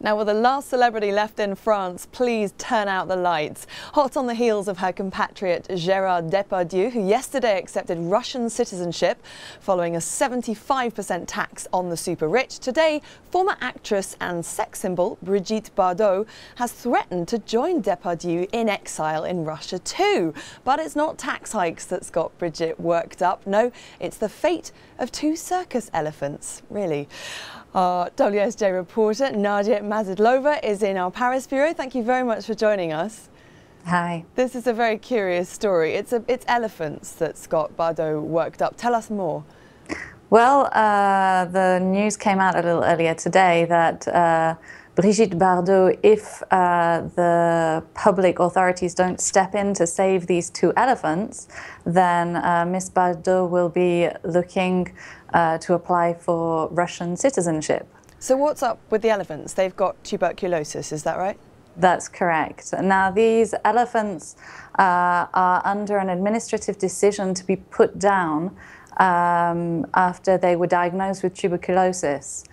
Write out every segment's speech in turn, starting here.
Now, with the last celebrity left in France, please turn out the lights. Hot on the heels of her compatriot Gérard Depardieu, who yesterday accepted Russian citizenship following a 75% tax on the super rich, today former actress and sex symbol Brigitte Bardot has threatened to join Depardieu in exile in Russia too. But it's not tax hikes that's got Brigitte worked up. No, it's the fate of two circus elephants, really. Our WSJ reporter Nadya Masidlover is in our Paris bureau. Thank you very much for joining us. Hi. This is a very curious story. It's elephants that's got Bardot worked up. Tell us more. Well, the news came out a little earlier today that Brigitte Bardot, if the public authorities don't step in to save these two elephants, then Miss Bardot will be looking to apply for Russian citizenship. So what's up with the elephants? They've got tuberculosis, is that right? That's correct. Now, these elephants are under an administrative decision to be put down after they were diagnosed with tuberculosis.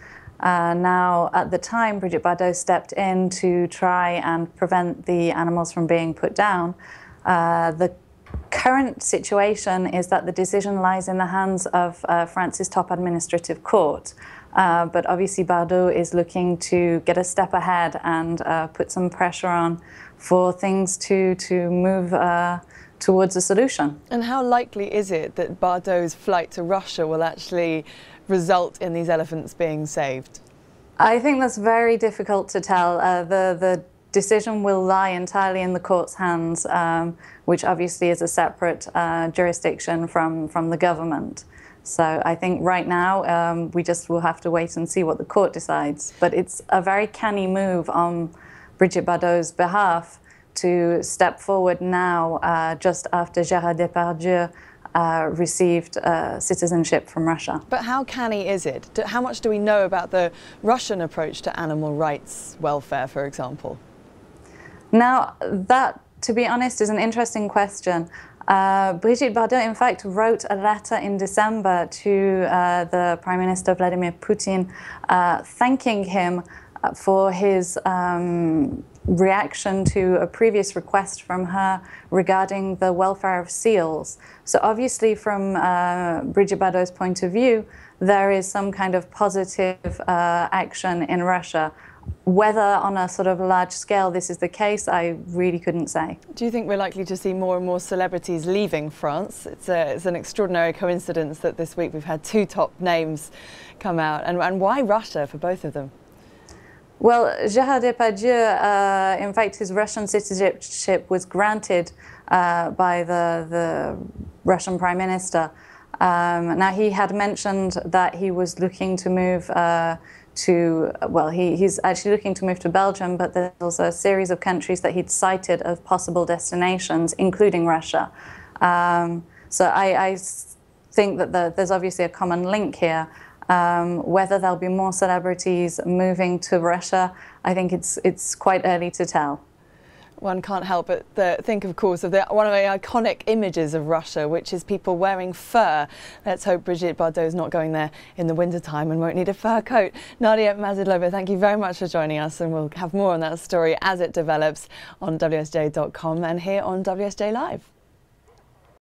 Now, at the time, Brigitte Bardot stepped in to try and prevent the animals from being put down. The current situation is that the decision lies in the hands of France's top administrative court. But obviously Bardot is looking to get a step ahead and put some pressure on for things to move towards a solution. And how likely is it that Bardot's flight to Russia will actually result in these elephants being saved? I think that's very difficult to tell. The decision will lie entirely in the court's hands, which obviously is a separate jurisdiction from the government. So I think right now we just will have to wait and see what the court decides. But it's a very canny move on Brigitte Bardot's behalf to step forward now, just after Gérard Depardieu received citizenship from Russia. But how canny is it? How much do we know about the Russian approach to animal rights welfare, for example? Now, that, to be honest, is an interesting question. Brigitte Bardot, in fact, wrote a letter in December to the Prime Minister Vladimir Putin, thanking him for his reaction to a previous request from her regarding the welfare of seals. So obviously, from Brigitte Bardot's point of view, there is some kind of positive action in Russia. Whether on a sort of large scale this is the case, I really couldn't say. Do you think we're likely to see more and more celebrities leaving France? It's an extraordinary coincidence that this week we've had two top names come out. And why Russia for both of them? Well, Gérard Depardieu, in fact, his Russian citizenship was granted by the Russian Prime Minister. Now, he had mentioned that he was looking to move he's actually looking to move to Belgium, but there's a series of countries that he'd cited as possible destinations, including Russia. So I think that there's obviously a common link here. Whether there'll be more celebrities moving to Russia, I think it's quite early to tell. One can't help but think, of course, of one of the iconic images of Russia, which is people wearing fur. Let's hope Brigitte Bardot is not going there in the wintertime and won't need a fur coat. Nadya Masidlover, thank you very much for joining us, and we'll have more on that story as it develops on WSJ.com and here on WSJ Live.